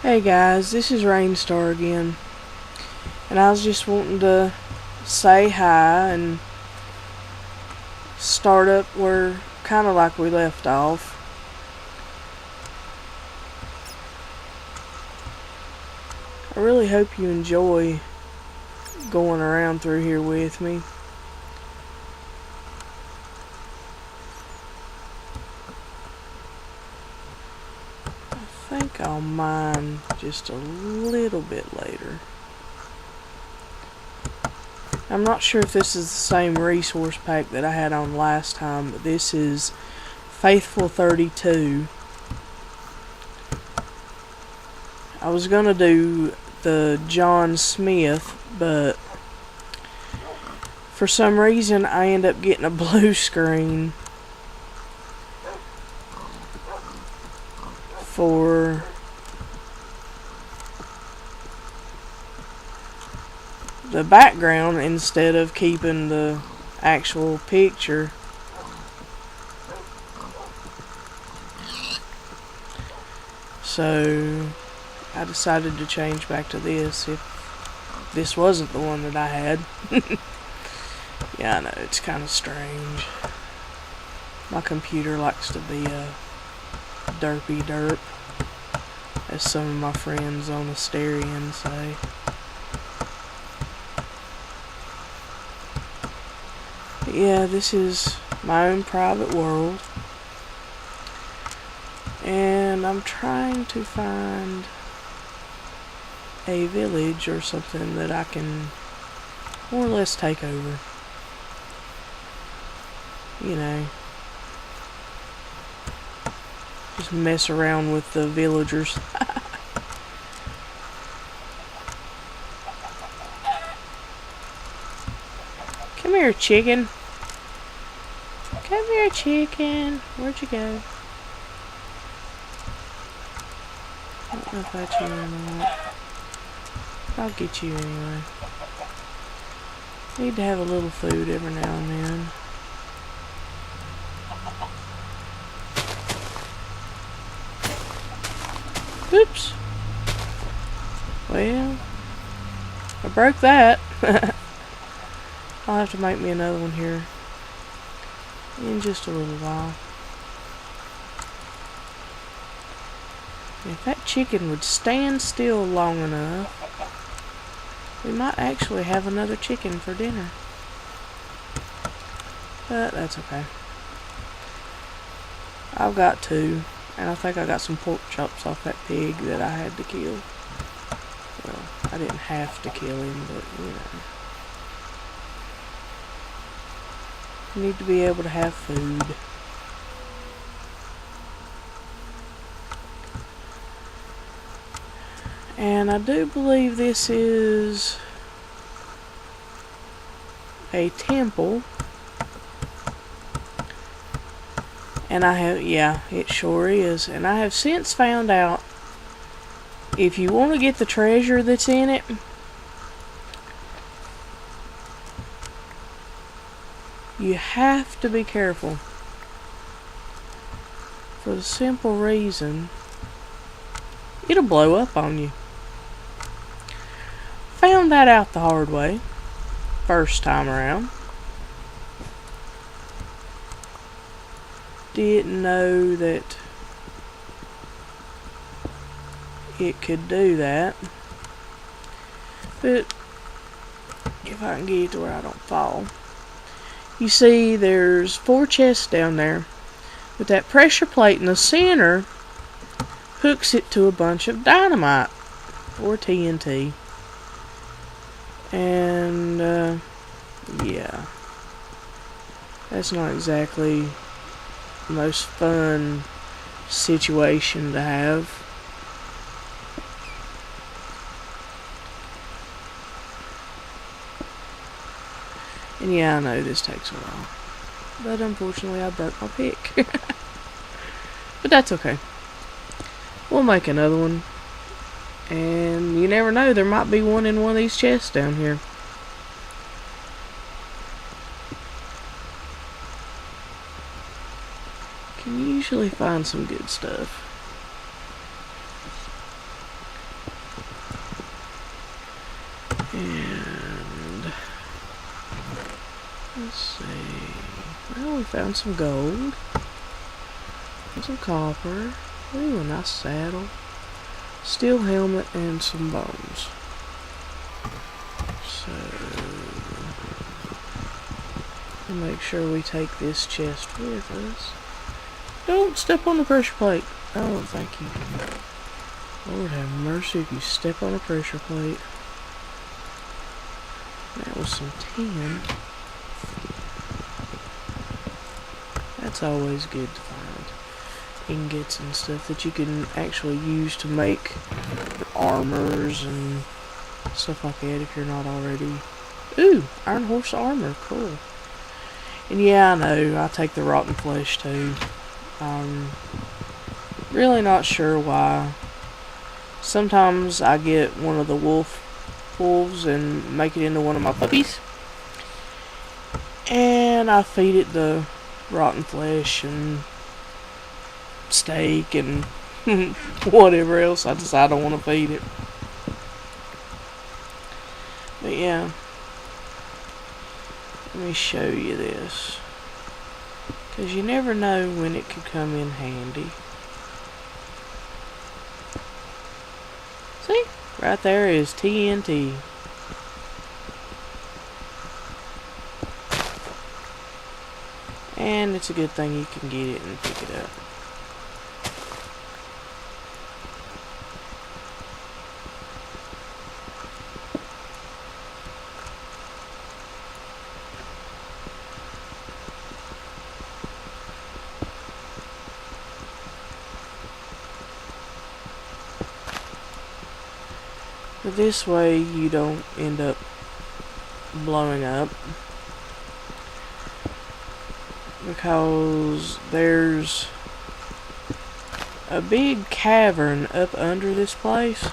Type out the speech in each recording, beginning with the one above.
Hey guys, this is Wrainstr again, and I was just wanting to say hi and start up where kind of like we left off. I really hope you enjoy going around through here with me. I think I'll mine just a little bit later. I'm not sure if this is the same resource pack that I had on last time, but this is Faithful 32. I was gonna do the John Smith, but for some reason I end up getting a blue screen for the background instead of keeping the actual picture. So I decided to change back to this if this wasn't the one that I had. Yeah, I know, it's kind of strange. My computer likes to be a derpy derp, as some of my friends on Asterian say. But yeah, this is my own private world, and I'm trying to find a village or something that I can more or less take over. You know, just mess around with the villagers. Come here, chicken. Come here, chicken. Where'd you go? I don't know if that's you or not. I'll get you anyway. Need to have a little food every now and then. Oops. Well, I broke that. I'll have to make me another one here in just a little while. If that chicken would stand still long enough, we might actually have another chicken for dinner. But that's okay. I've got two, and I think I got some pork chops off that pig that I had to kill. Well, I didn't have to kill him, but you know. You need to be able to have food. And I do believe this is a temple. And I have, yeah, it sure is. And I have since found out, if you want to get the treasure that's in it, you have to be careful. For the simple reason, it'll blow up on you. Found that out the hard way, first time around. Didn't know that it could do that. But if I can get it to where I don't fall. You see, there's 4 chests down there, but that pressure plate in the center hooks it to a bunch of dynamite or TNT. And yeah, that's not exactly the most fun situation to have. And yeah, I know this takes a while, but unfortunately I broke my pick. But that's okay. We'll make another one. And you never know, there might be one in one of these chests down here. Can usually find some good stuff. found some gold. And some copper. Ooh, a nice saddle. Steel helmet and some bones. So, we'll make sure we take this chest with us. Don't step on the pressure plate. Oh, thank you. Lord have mercy if you step on a pressure plate. That was some tin. That's always good to find. Ingots and stuff that you can actually use to make armors and stuff like that if you're not already. Ooh, iron horse armor, cool. And yeah, I know, I take the rotten flesh too. I'm really not sure why. Sometimes I get one of the wolves and make it into one of my puppies. And I feed it the rotten flesh and steak and whatever else I decide I want to feed it. But yeah, let me show you this, because you never know when it could come in handy. See, right there is TNT. And it's a good thing you can get it and pick it up. But this way you don't end up blowing up, because there's a big cavern up under this place,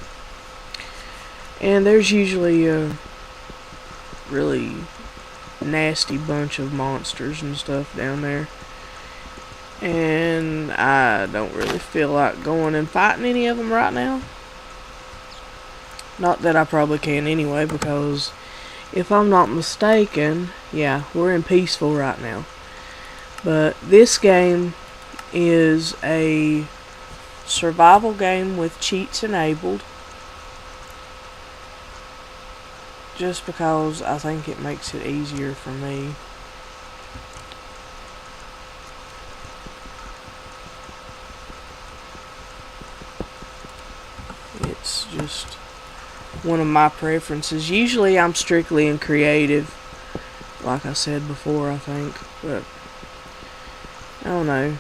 and there's usually a really nasty bunch of monsters and stuff down there, and I don't really feel like going and fighting any of them right now. Not that I probably can anyway, because if I'm not mistaken, yeah, we're in peaceful right now. But this game is a survival game with cheats enabled, just because I think it makes it easier for me. It's just one of my preferences. Usually I'm strictly in creative, like I said before, I think, but I don't know.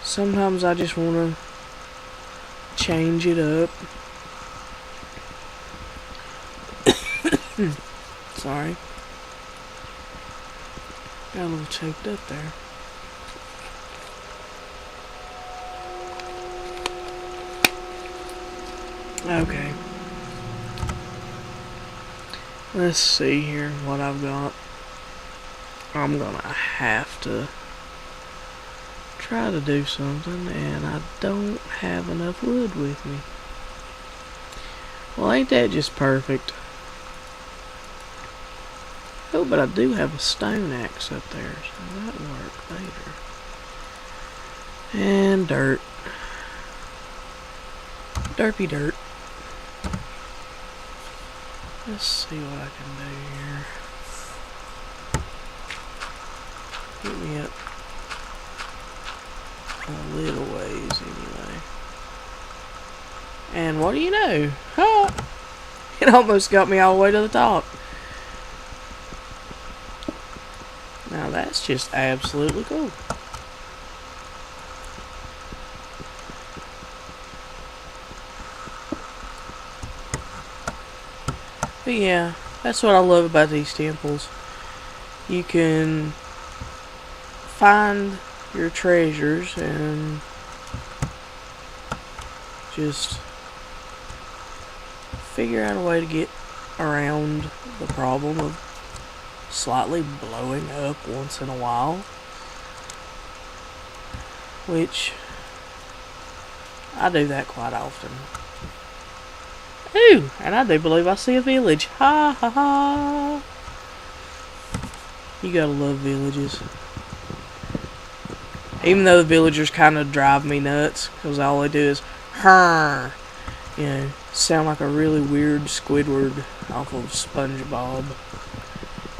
Sometimes I just want to change it up. Sorry. Got a little choked up there. Okay. Let's see here what I've got. I'm gonna have to try to do something, and I don't have enough wood with me. Well, ain't that just perfect? Oh, but I do have a stone axe up there, so that'll work later. And dirt. Derpy dirt. Let's see what I can do here. Get me up a little ways anyway. And what do you know? Huh? It almost got me all the way to the top. Now that's just absolutely cool. But yeah, that's what I love about these temples. You can find your treasures and just figure out a way to get around the problem of slightly blowing up once in a while, which I do that quite often. Ooh, and I do believe I see a village. Ha ha ha. You gotta love villages. Even though the villagers kind of drive me nuts, because all they do is, "Her," you know, sound like a really weird Squidward off of SpongeBob.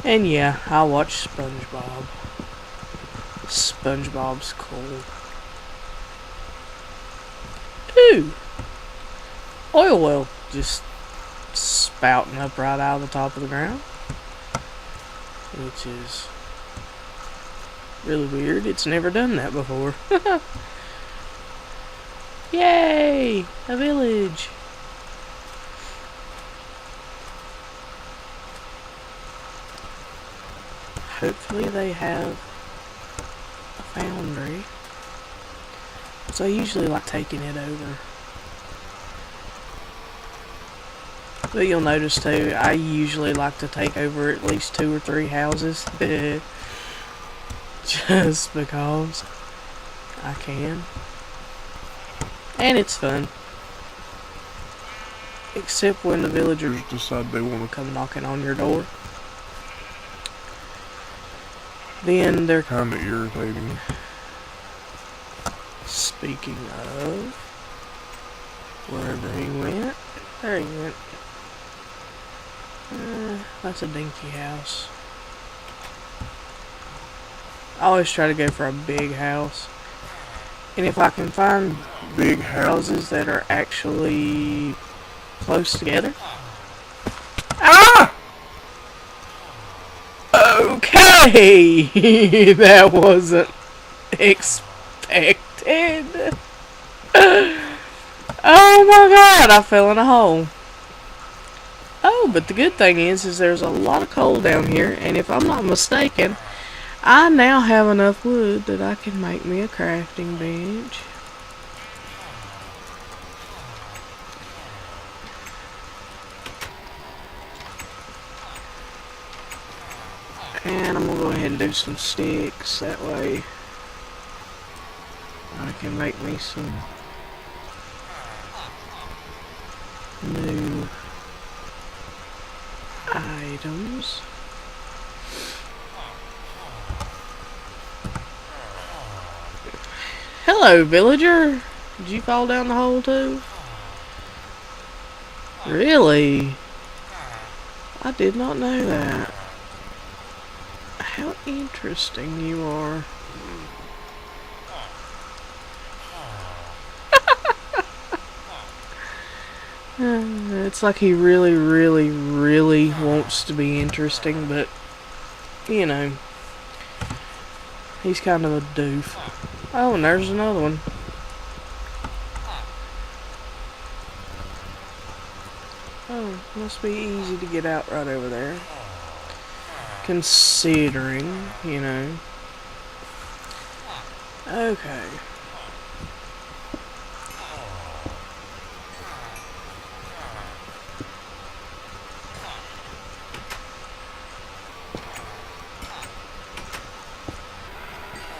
And yeah, I watch SpongeBob. SpongeBob's cool. Ooh! Oil well just spouting up right out of the top of the ground. Which is really weird. It's never done that before. Yay! A village! Hopefully they have a foundry. So I usually like taking it over. But you'll notice too, I usually like to take over at least 2 or 3 houses. Just because I can. And it's fun. Except when the villagers decide they want to come knocking on your door. Then they're kind of irritating. Speaking of, wherever he went, there he went. That's a dinky house. I always try to go for a big house. And if I can find big houses that are actually close together. Ah! Okay! That wasn't expected. Oh my god, I fell in a hole. Oh, but the good thing is there's a lot of coal down here, and if I'm not mistaken, I now have enough wood that I can make me a crafting bench. And I'm going to go ahead and do some sticks, that way I can make me some new items. Hello, villager. Did you fall down the hole too? Really? I did not know that. How interesting you are. It's like he really, really, really wants to be interesting, but, you know, he's kind of a doof. Oh, and there's another one. Oh, must be easy to get out right over there. Considering, you know. Okay.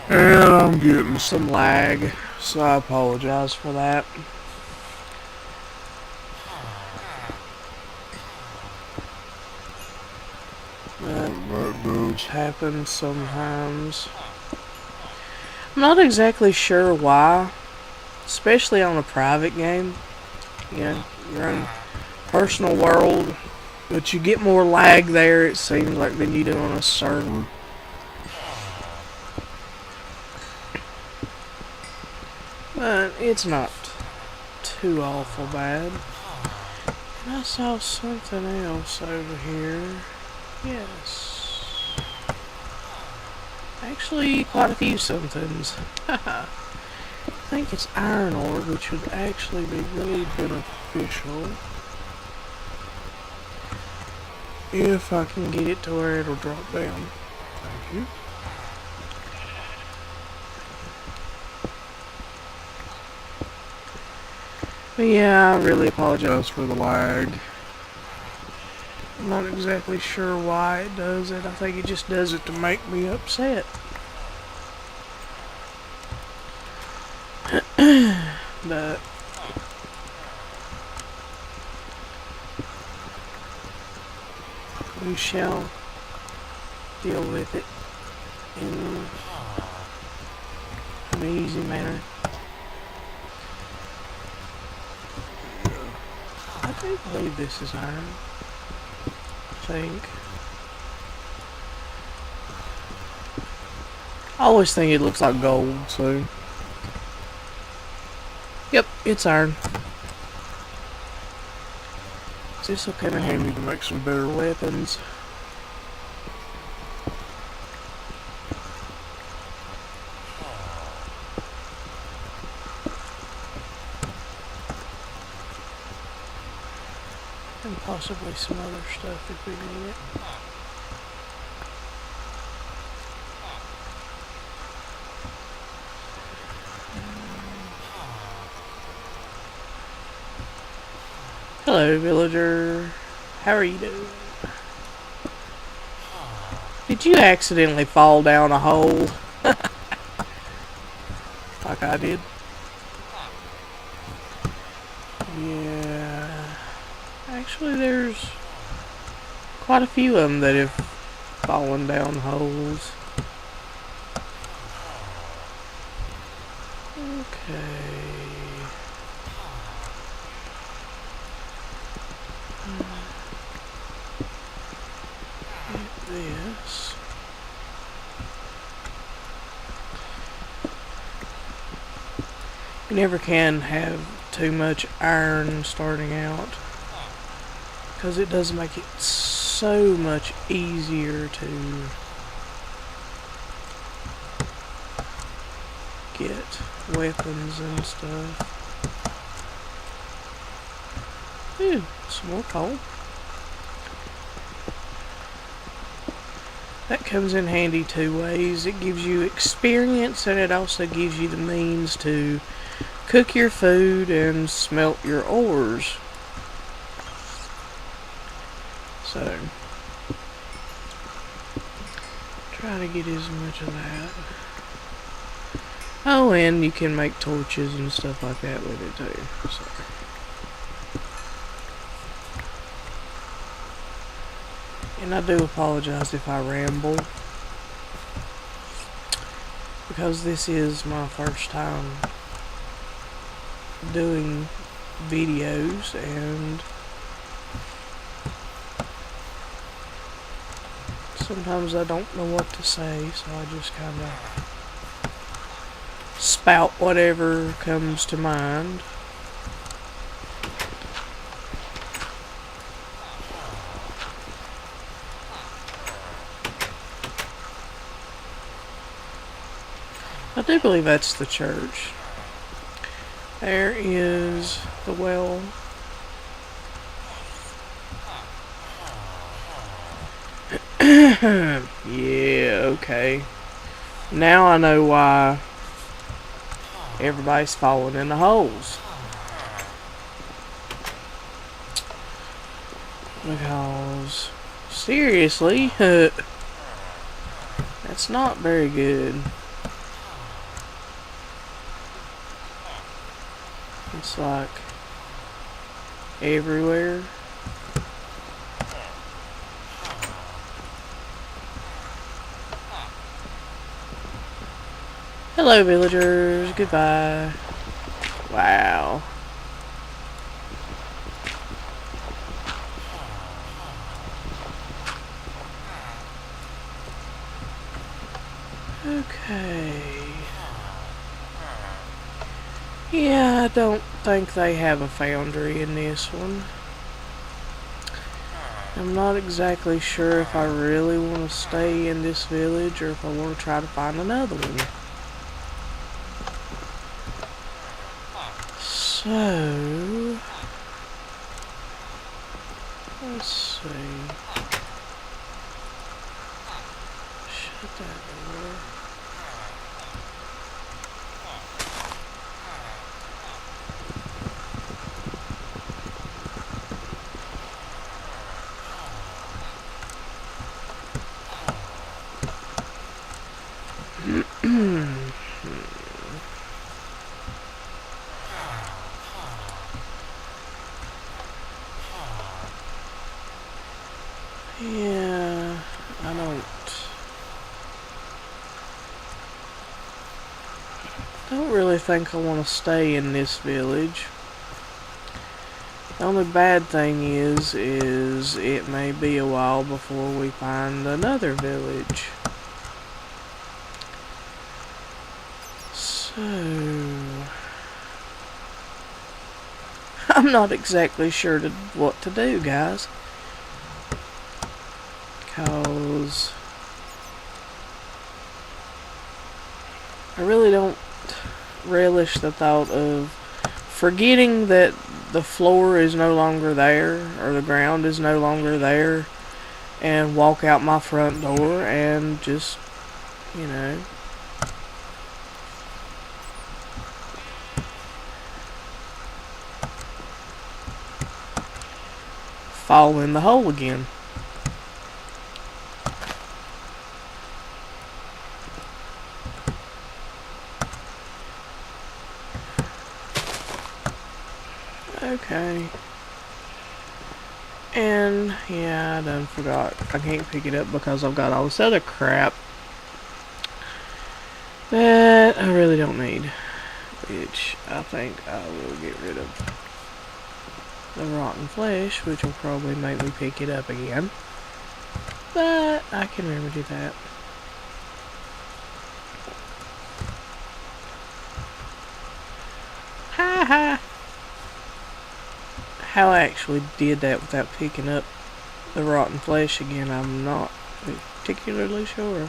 And I'm getting some lag, so I apologize for that. That does happen sometimes. I'm not exactly sure why, especially on a private game. You know, your own personal world, but you get more lag there, it seems like, than you do on a server. But it's not too awful bad. And I saw something else over here. Yes. Actually, quite a few somethings. I think it's iron ore, which would actually be really beneficial. If I can get it to where it'll drop down. Thank you. But yeah, I really apologize for the lag. I'm not exactly sure why it does it. I think it just does it to make me upset. But we shall deal with it in in an easy manner. I do believe this is iron. I think. I always think it looks like gold, so. Yep, it's iron. This will come in handy to make some better weapons. And possibly some other stuff if we need it. Hello, villager. How are you doing? Did you accidentally fall down a hole? Like I did? Yeah. Actually, there's quite a few of them that have fallen down holes. Okay. Get this. You never can have too much iron starting out, because it does make it so much easier to get weapons and stuff. Ooh, some more coal. That comes in handy two ways. It gives you experience, and it also gives you the means to cook your food and smelt your ores. So, try to get as much of that. Oh, and you can make torches and stuff like that with it too. So. And I do apologize if I ramble, because this is my first time doing videos, and sometimes I don't know what to say, so I just kind of spout whatever comes to mind. I do believe that's the church. There is the well. Yeah, okay. Now I know why everybody's falling in the holes. Because, seriously, that's not very good. It's like everywhere. Hello, villagers. Goodbye. Wow. Okay. Yeah, I don't think they have a foundry in this one. I'm not exactly sure if I really want to stay in this village or if I want to try to find another one. So, let's see. Shut that door. Yeah, I don't don't really think I want to stay in this village. The only bad thing is it may be a while before we find another village. So, I'm not exactly sure what to do, guys. Because I really don't relish the thought of forgetting that the floor is no longer there, or the ground is no longer there, and walk out my front door and just, you know, fall in the hole again. Okay. And, yeah, I done forgot. I can't pick it up because I've got all this other crap that I really don't need. Which I think I will get rid of the rotten flesh, which will probably make me pick it up again. But I can remedy that. Ha ha! How I actually did that without picking up the rotten flesh again, I'm not particularly sure.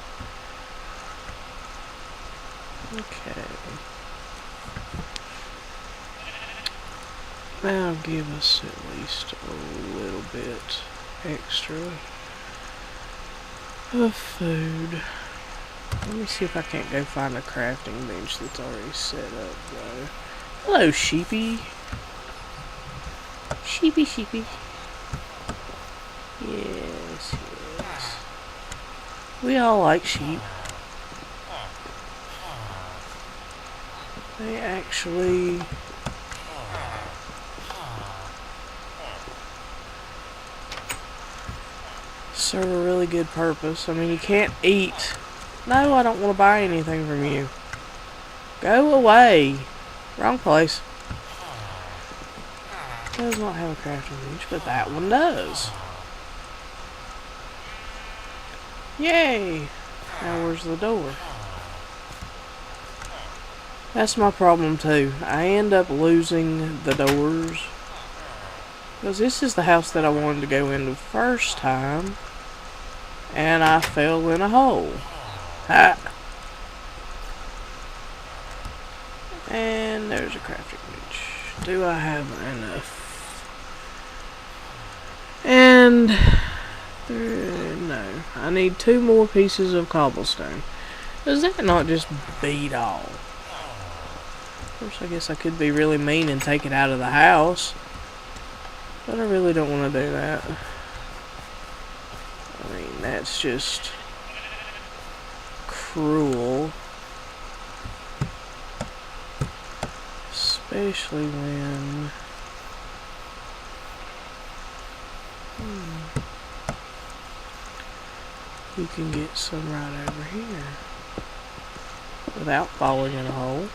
Okay. That'll give us at least a little bit extra of food. Let me see if I can't go find a crafting bench that's already set up, though. Hello, sheepy. Sheepy, sheepy. Yes, yes. We all like sheep. They actually serve a really good purpose. I mean, you can't eat. No, I don't want to buy anything from you. Go away. Wrong place. Does not have a crafting bench, but that one does. Yay! Now where's the door? That's my problem too. I end up losing the doors. Because this is the house that I wanted to go into first time. And I fell in a hole. Ha! And there's a crafting bench. Do I have enough? And no, I need 2 more pieces of cobblestone. Does that not just beat all? Of course, I guess I could be really mean and take it out of the house, but I really don't want to do that. I mean, that's just cruel, especially when you can get some right over here without falling in a hole.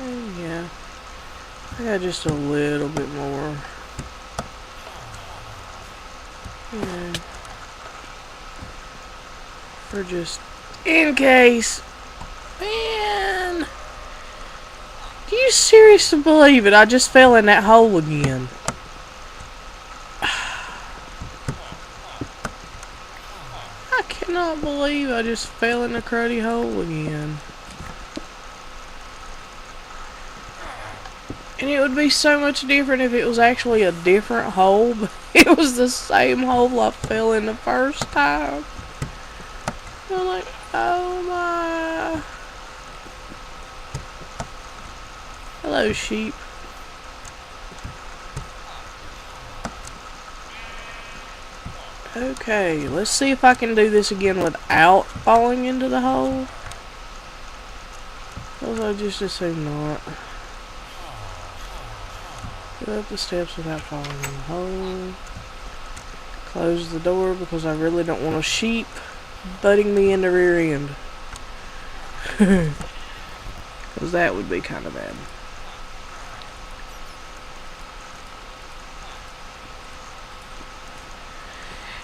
And yeah, I got just a little bit more, you know, for just in case. Man, do you seriously believe it? I just fell in that hole again. I cannot believe I just fell in the cruddy hole again. And it would be so much different if it was actually a different hole, but it was the same hole I fell in the first time. I'm like, oh my. Hello, sheep. Okay, let's see if I can do this again without falling into the hole. Because I just assume not. Go up the steps without falling in the hole. Close the door because I really don't want a sheep butting me in the rear end. Because that would be kind of bad.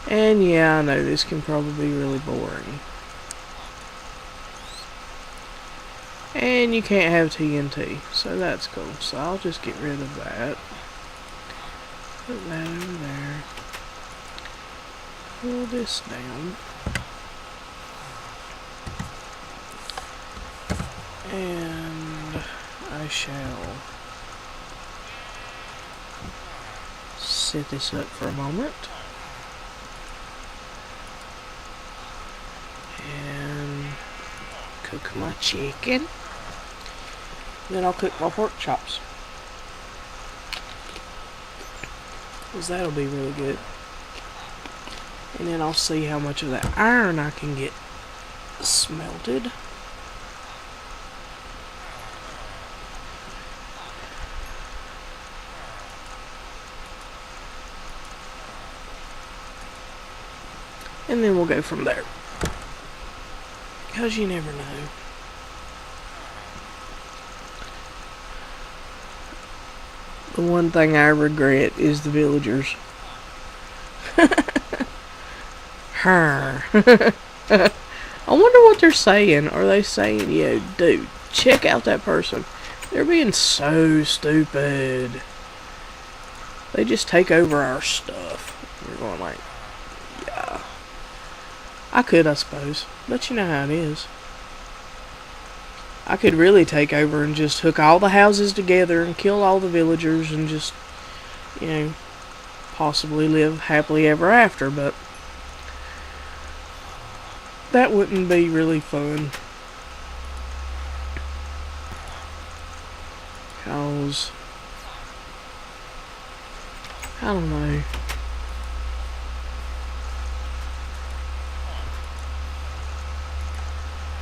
And yeah, I know this can probably be really boring. And you can't have TNT, so that's cool. So I'll just get rid of that. Put that over there. Pull this down. And I shall set this up for a moment. And cook my chicken. Then I'll cook my pork chops. Because that'll be really good. And then I'll see how much of that iron I can get smelted. And then we'll go from there. Because you never know. The one thing I regret is the villagers. I wonder what they're saying. Are they saying, yo, dude, check out that person. They're being so stupid. They just take over our stuff. We're going like, yeah. I could, I suppose. But you know how it is. I could really take over and just hook all the houses together and kill all the villagers and just, you know, possibly live happily ever after, but that wouldn't be really fun. Because, I don't know.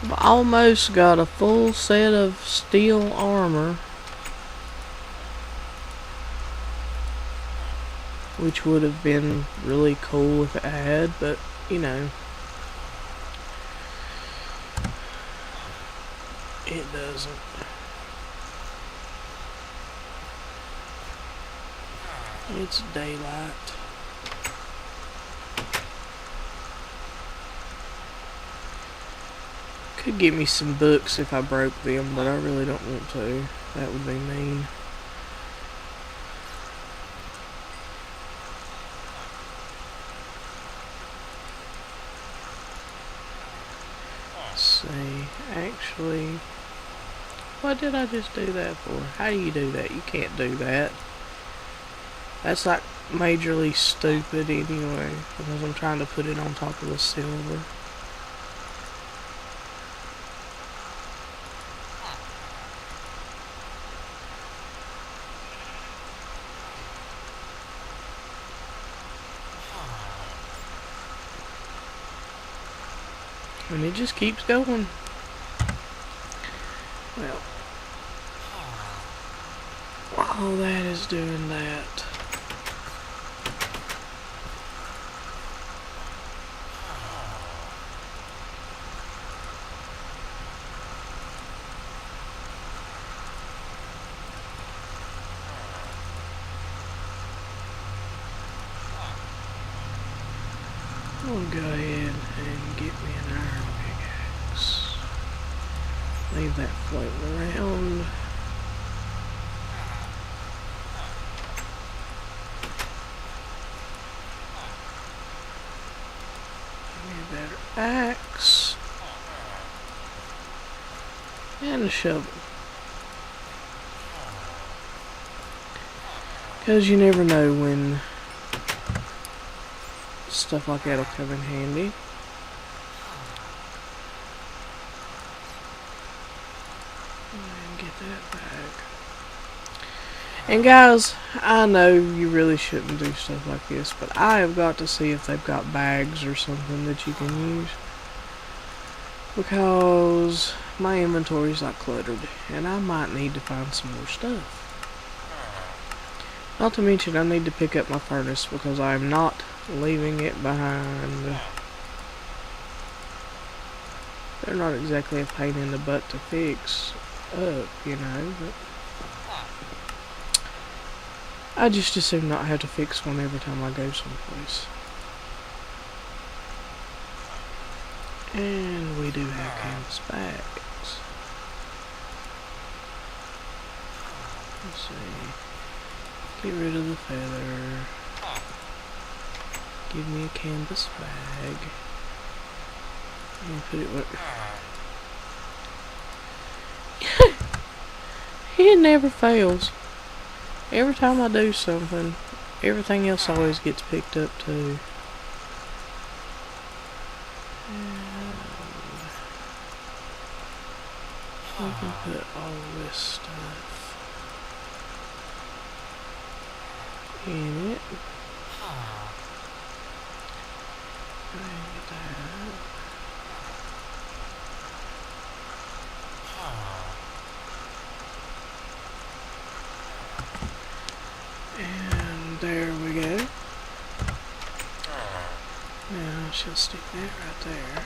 I've almost got a full set of steel armor, which would have been really cool if it had, but you know, it doesn't. It's daylight. Could give me some books if I broke them, but I really don't want to. That would be mean. Let's see. Actually, what did I just do that for? How do you do that? You can't do that. That's like majorly stupid anyway, because I'm trying to put it on top of the silver. And it just keeps going. Well, while that is doing that, I'll go ahead and get me an iron pickaxe. Leave that floating around. Give me a better axe. And a shovel. Because you never know when stuff like that'll come in handy. And get that back. And guys, I know you really shouldn't do stuff like this, but I have got to see if they've got bags or something that you can use. Because my inventory's not cluttered, and I might need to find some more stuff. Not to mention I need to pick up my furnace because I'm not leaving it behind. They're not exactly a pain in the butt to fix up, you know, but I just assume not have to fix one every time I go someplace. And we do have canvas bags. Let's see. Get rid of the feather. Give me a canvas bag. And put it where... It never fails. Every time I do something, everything else always gets picked up too. And I can put all this stuff in it. Like that. And there we go. Now she'll stick that right there.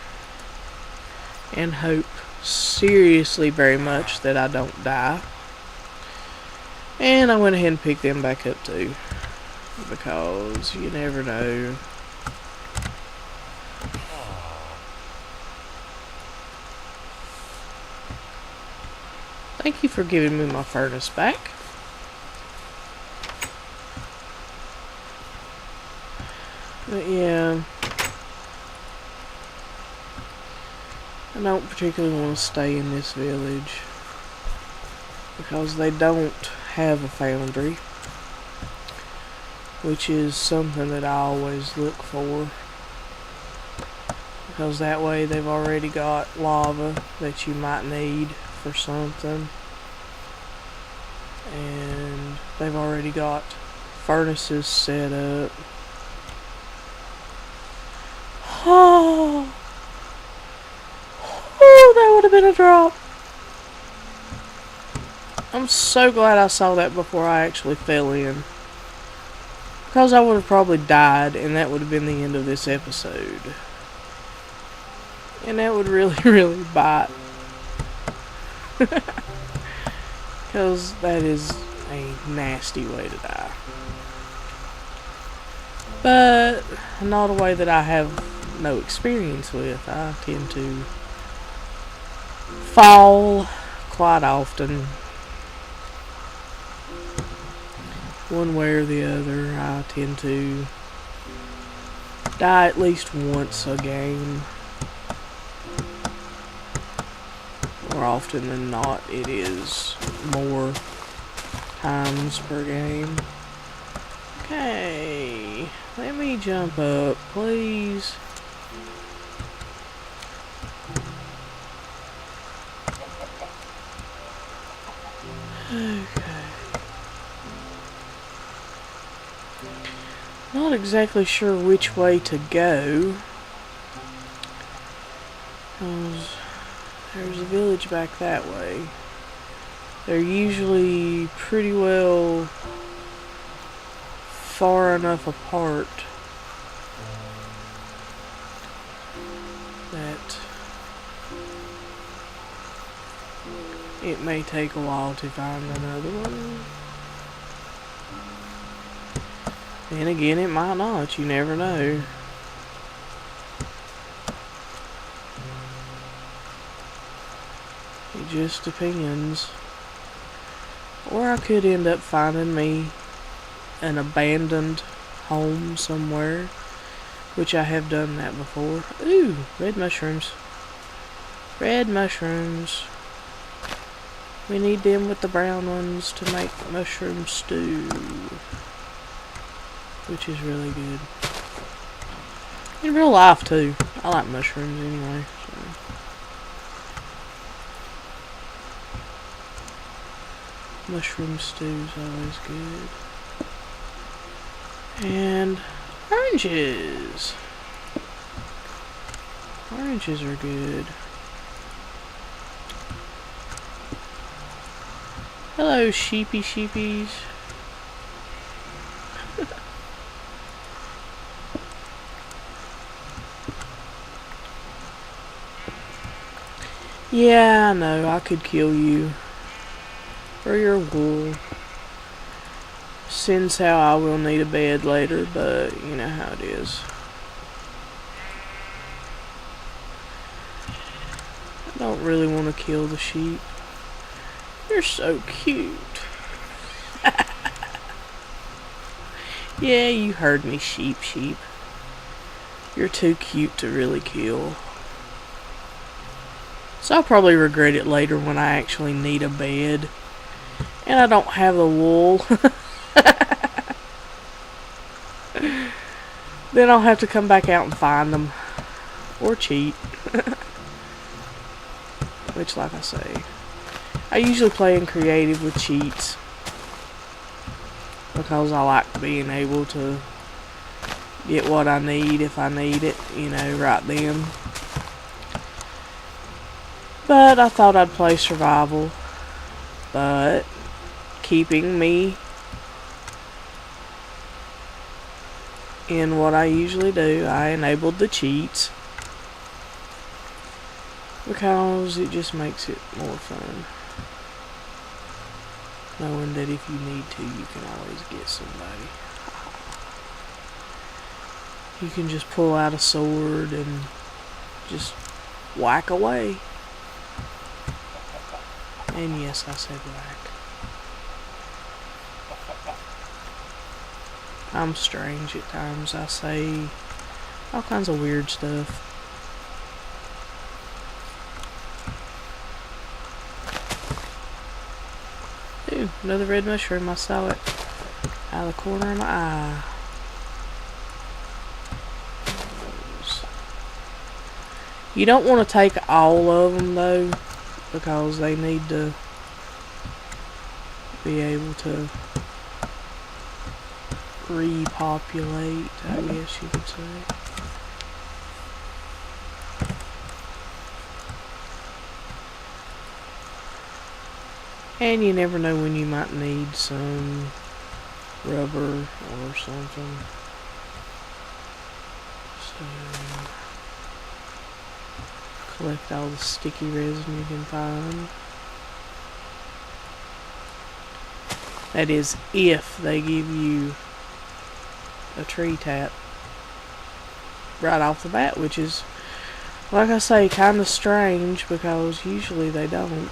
And hope seriously very much that I don't die. And I went ahead and picked them back up too. Because you never know. Thank you for giving me my furnace back. But yeah, I don't particularly want to stay in this village because they don't have a foundry, which is something that I always look for, because that way they've already got lava that you might need for something, and they've already got furnaces set up. Oh, that would have been a drop. I'm so glad I saw that before I actually fell in, because I would have probably died and that would have been the end of this episode, and that would really really bite, because that is a nasty way to die, but not a way that I have no experience with. I tend to fall quite often, one way or the other. I tend to die at least once a game. More often than not, it is more times per game. Okay, let me jump up, please. Okay. Not exactly sure which way to go. There's a village back that way. They're usually pretty well far enough apart that it may take a while to find another one. Then again, it might not. You never know. It just depends. Or I could end up finding me an abandoned home somewhere, which I have done that before. Ooh, red mushrooms. Red mushrooms. We need them with the brown ones to make mushroom stew, which is really good. In real life too. I like mushrooms anyway. So. Mushroom stew's always good. And oranges. Oranges are good. Hello, sheepies. Yeah, I know, I could kill you for your wool. Since how I will need a bed later, but you know how it is. I don't really want to kill the sheep. You're so cute. Yeah, you heard me, sheep. You're too cute to really kill. So I'll probably regret it later when I actually need a bed. And I don't have the wool. Then I'll have to come back out and find them. Or cheat. Which, like I say, I usually play in creative with cheats. Because I like being able to get what I need if I need it, you know, right then. But I thought I'd play survival. But keeping me in what I usually do, I enabled the cheats. Because it just makes it more fun. Knowing that if you need to, you can always get somebody. You can just pull out a sword and just whack away. And yes, I said whack. I'm strange at times. I say all kinds of weird stuff. Ooh, another red mushroom. I saw it out of the corner of my eye. You don't want to take all of them though, because they need to be able to repopulate, I guess you could say. And you never know when you might need some rubber or something. So collect all the sticky resin you can find. That is if they give you a tree tap right off the bat, which is, like I say, kind of strange because usually they don't.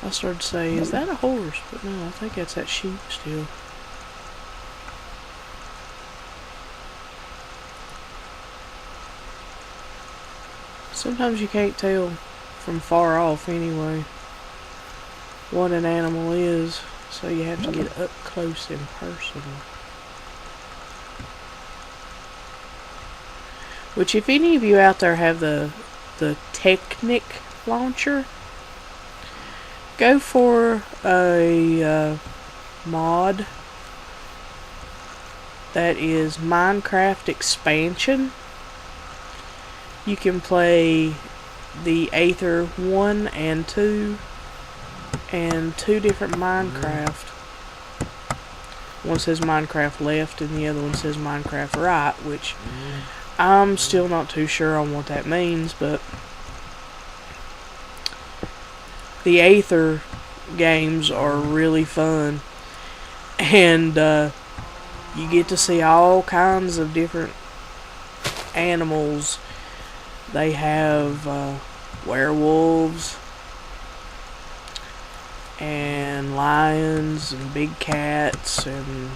I started to say, is that a horse? But no, I think that's that sheep still. Sometimes you can't tell from far off anyway what an animal is, so you have to get up close and personal. Which, if any of you out there have the Technic launcher, go for a mod that is Minecraft expansion. You can play the Aether 1 and 2 and 2 different Minecraft. One says Minecraft left and the other one says Minecraft right, which I'm still not too sure on what that means, but the Aether games are really fun, and you get to see all kinds of different animals. They have werewolves and lions and big cats and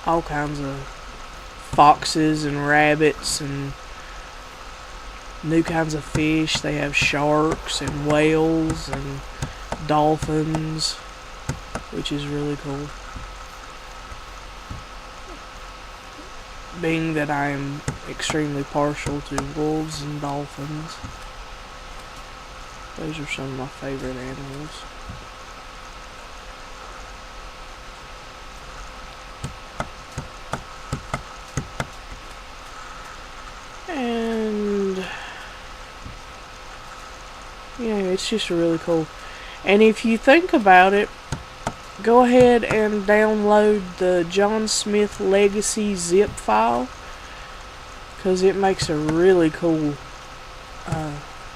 all kinds of foxes and rabbits and new kinds of fish. They have sharks and whales and dolphins, which is really cool. being that I am extremely partial to wolves and dolphins. Those are some of my favorite animals. And yeah, it's just really cool. And if you think about it, go ahead and download the John Smith Legacy zip file, because it makes a really cool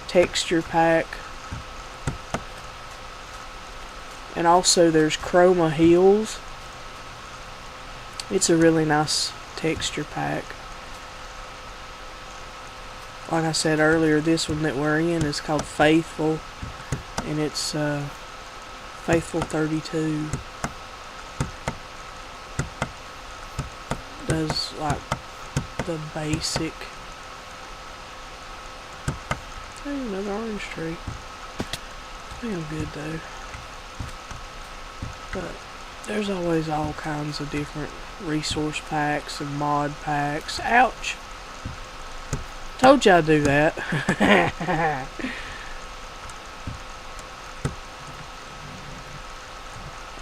texture pack. And also there's Chroma Hills. It's a really nice texture pack. Like I said earlier, this one that we're in is called Faithful, and it's Faithful 32. Does like the basic. Hey, another orange tree. I think I'm good though. But there's always all kinds of different resource packs and mod packs. Ouch! Told you I'd do that.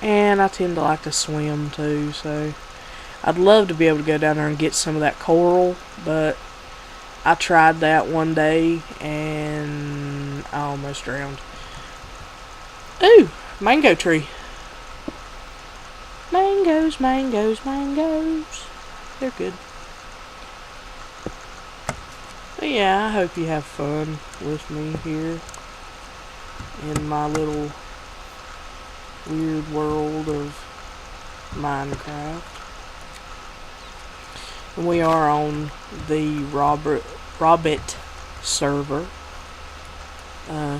And I tend to like to swim too, so I'd love to be able to go down there and get some of that coral, but I tried that one day and I almost drowned. Ooh, mango tree. Mangoes, mangoes, mangoes. They're good. But yeah, I hope you have fun with me here in my little weird world of Minecraft. And we are on the Robbit server.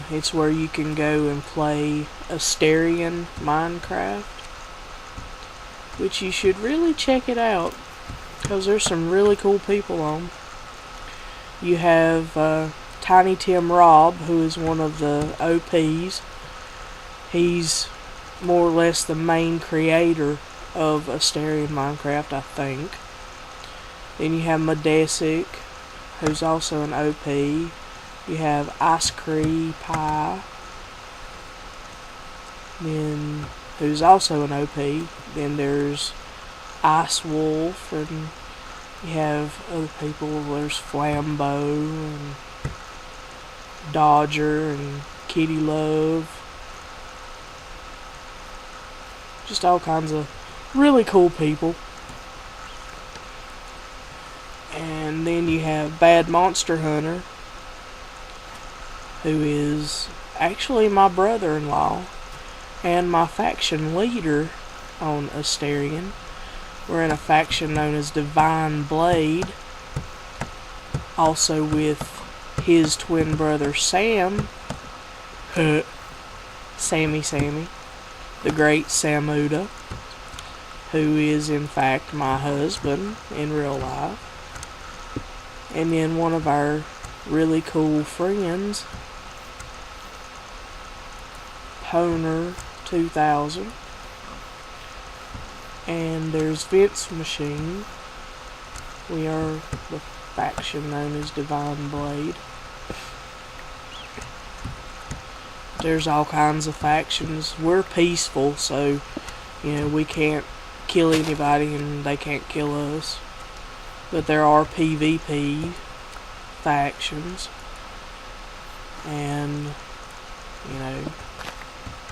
It's where you can go and play Asterian Minecraft, which you should really check it out, because there's some really cool people on. You have Tiny Tim Robb, who is one of the OPs. He's more or less the main creator of Asterian Minecraft, I think. Then you have Modesic, who's also an OP. You have Ice Cream Pie, then who's also an OP. Then there's Ice Wolf, and you have other people. There's Flambeau and Dodger and Kitty Love. Just all kinds of really cool people. And then you have Bad Monster Hunter, who is actually my brother-in-law and my faction leader on Asterian. We're in a faction known as Divine Blade, also with his twin brother Sam, Sammy, the great Samuda, who is in fact my husband in real life. And then one of our really cool friends, Poner 2000. And there's Vince Machine. We are the faction known as Divine Blade. There's all kinds of factions. We're peaceful, so we can't kill anybody and they can't kill us. But there are PvP factions, and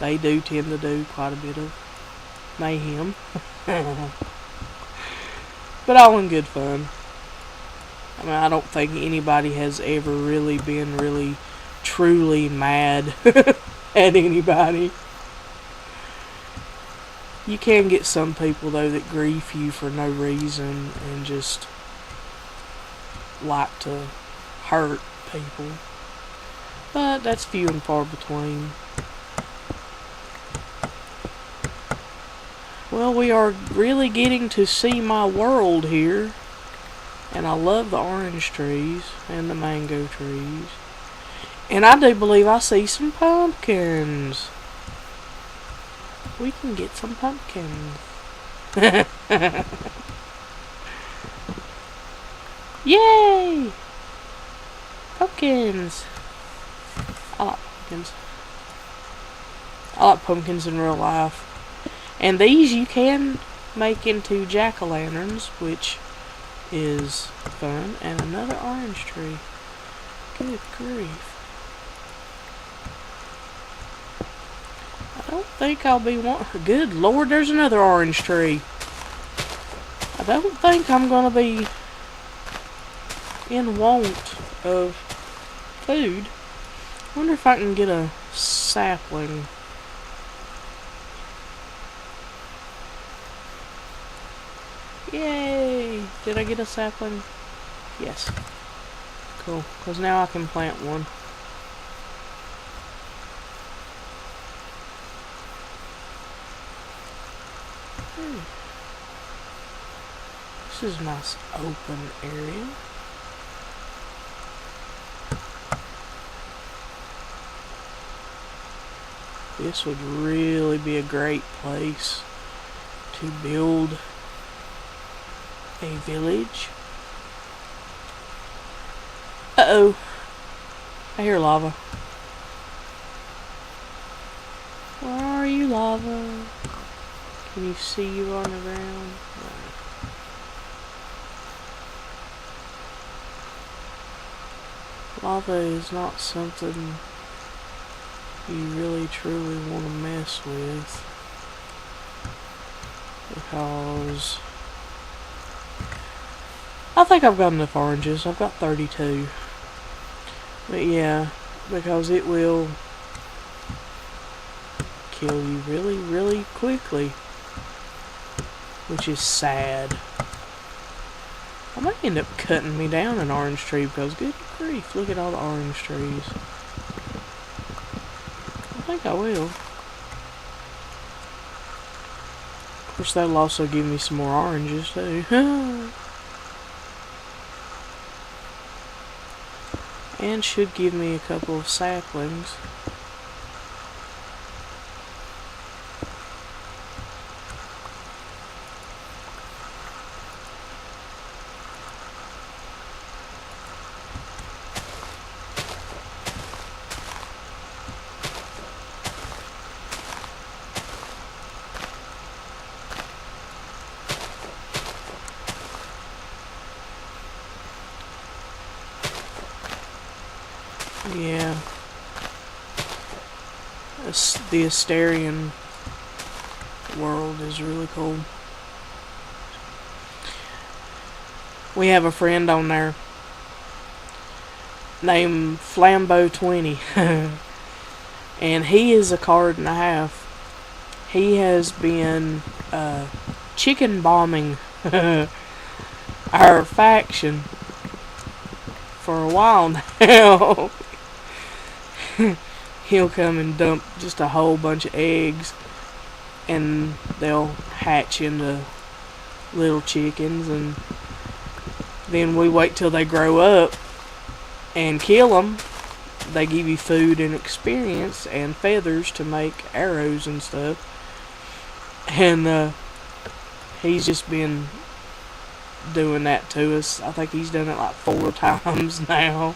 they do tend to do quite a bit of mayhem. But all in good fun. I mean, I don't think anybody has ever really been really truly mad at anybody. You can get some people though that grief you for no reason and just like to hurt people, but that's few and far between. Well, we are really getting to see my world here, and I love the orange trees and the mango trees, and I do believe I see some pumpkins. We can get some pumpkins. Yay! Pumpkins! I like pumpkins. I like pumpkins in real life. And these you can make into jack-o'-lanterns, which is fun. And another orange tree. Good grief. I don't think I'll be good lord, there's another orange tree. I don't think I'm gonna be in want of food. Wonder if I can get a sapling. Yay! Did I get a sapling? Yes. Cool, because now I can plant one. This is a nice open area. This would really be a great place to build a village. Uh-oh. I hear lava. Where are you, lava? Can you see you on the ground? Lava is not something you really truly want to mess with, because I think I've got enough oranges. I've got 32. But yeah, because it will kill you really, really quickly, which is sad. I might end up cutting me down an orange tree, because good grief, look at all the orange trees. I think I will. Of course, that'll also give me some more oranges too. And should give me a couple of saplings. Yeah. The Asterian world is really cool. We have a friend on there named Flambeau20. And he is a card and a half. He has been chicken bombing our faction for a while now. He'll come and dump just a whole bunch of eggs, and they'll hatch into little chickens, and then we wait till they grow up and kill them. They give you food and experience and feathers to make arrows and stuff. And he's just been doing that to us. I think he's done it like 4 times now.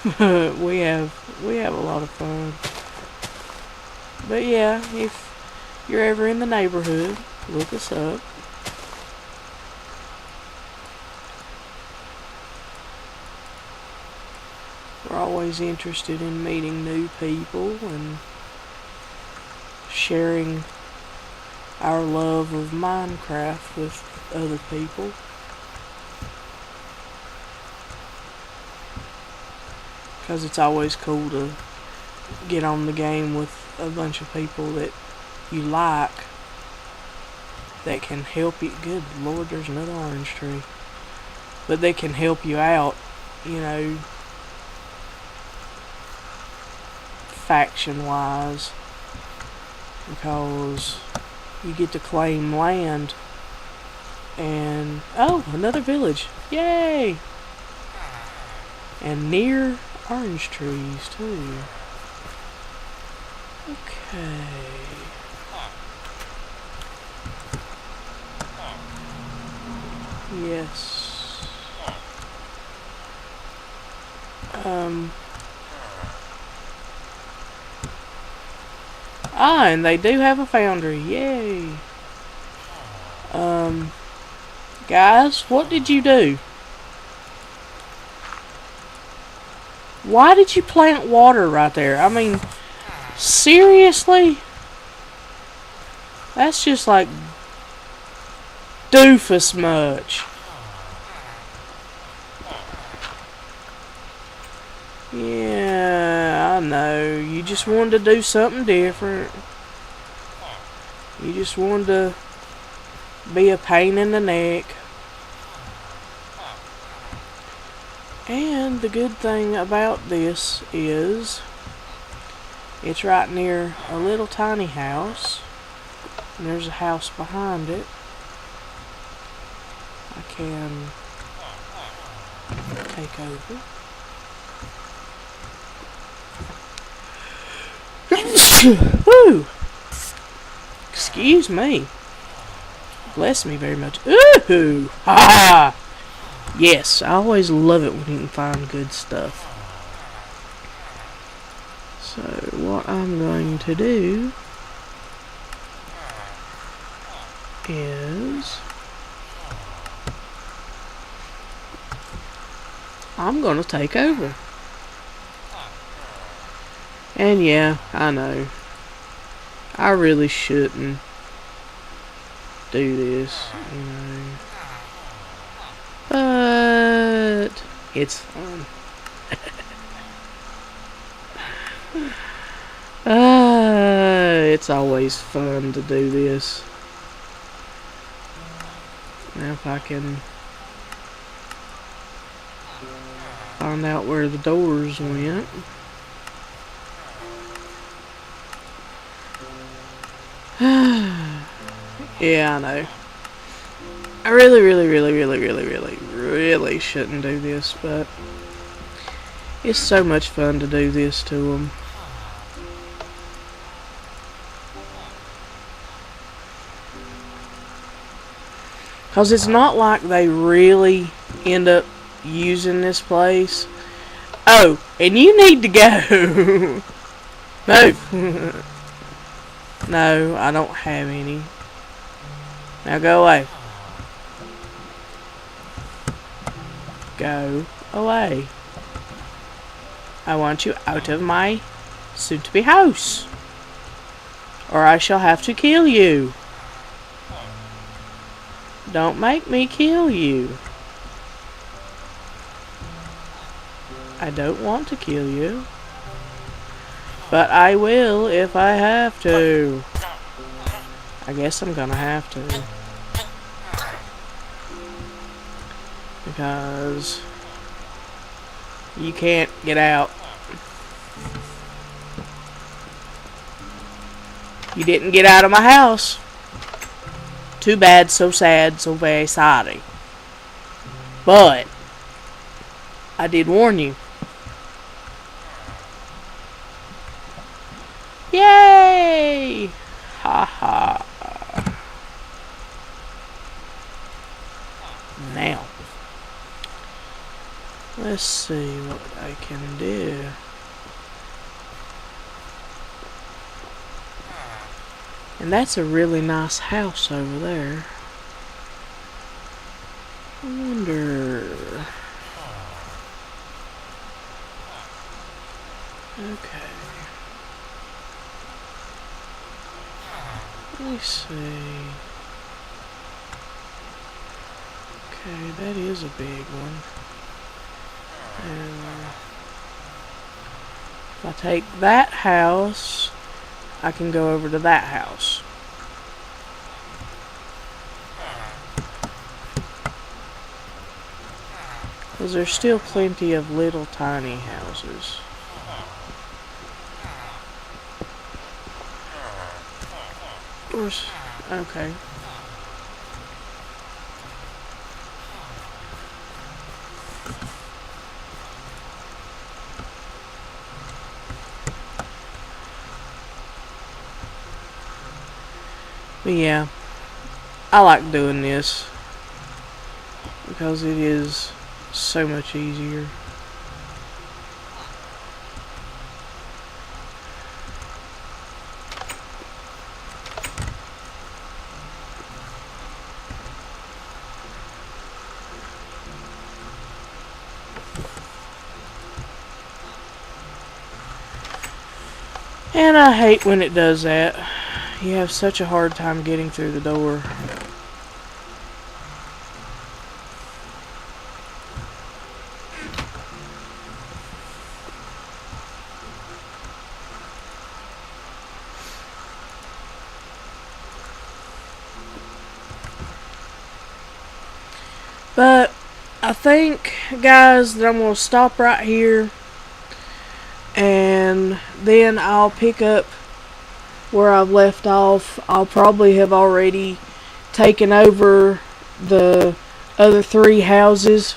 we have a lot of fun. But yeah, if you're ever in the neighborhood, look us up. We're always interested in meeting new people and sharing our love of Minecraft with other people. Because it's always cool to get on the game with a bunch of people that you like, that can help you. Good lord, there's another orange tree. But they can help you out, you know, faction wise, because you get to claim land. And oh, another village, yay! And near orange trees too. Okay. Yes. And they do have a foundry. Yay. Guys, what did you do? Why did you plant water right there? I mean, seriously? That's just like doofus much. Yeah, I know. You just wanted to do something different. You just wanted to be a pain in the neck. And the good thing about this is it's right near a little tiny house. And there's a house behind it. I can take over. Woo! Excuse me. Bless me very much. Ooh! Ha ha! Yes, I always love it when you can find good stuff. So, what I'm going to do is I'm going to take over. And yeah, I know. I really shouldn't do this, you know. But it's fun. It's always fun to do this. Now if I can find out where the doors went. Yeah, I know. I really shouldn't do this, but it's so much fun to do this to them. Because it's not like they really end up using this place. Oh, and you need to go. No. No, I don't have any. Now go away. Go away. I want you out of my soon-to-be house, or I shall have to kill you. Don't make me kill you. I don't want to kill you, but I will if I have to. I guess I'm gonna have to. Because you can't get out. You didn't get out of my house. Too bad, so sad, so very sorry. But I did warn you. Yay! Ha ha. Now, let's see what I can do. And that's a really nice house over there. I wonder. Okay. Let me see. Okay, that is a big one. And if I take that house, I can go over to that house. Because there's still plenty of little tiny houses. Okay. But yeah, I like doing this. because it is so much easier. And I hate when it does that. You have such a hard time getting through the door. But I think, guys, that I'm going to stop right here. And then I'll pick up where I've left off. I'll probably have already taken over the other 3 houses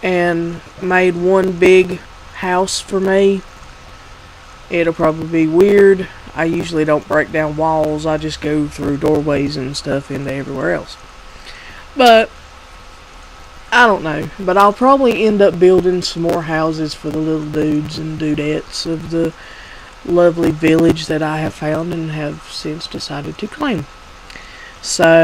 and made one big house for me. It'll probably be weird. I usually don't break down walls. I just go through doorways and stuff into everywhere else. But I don't know. But I'll probably end up building some more houses for the little dudes and dudettes of the lovely village that I have found and have since decided to claim. So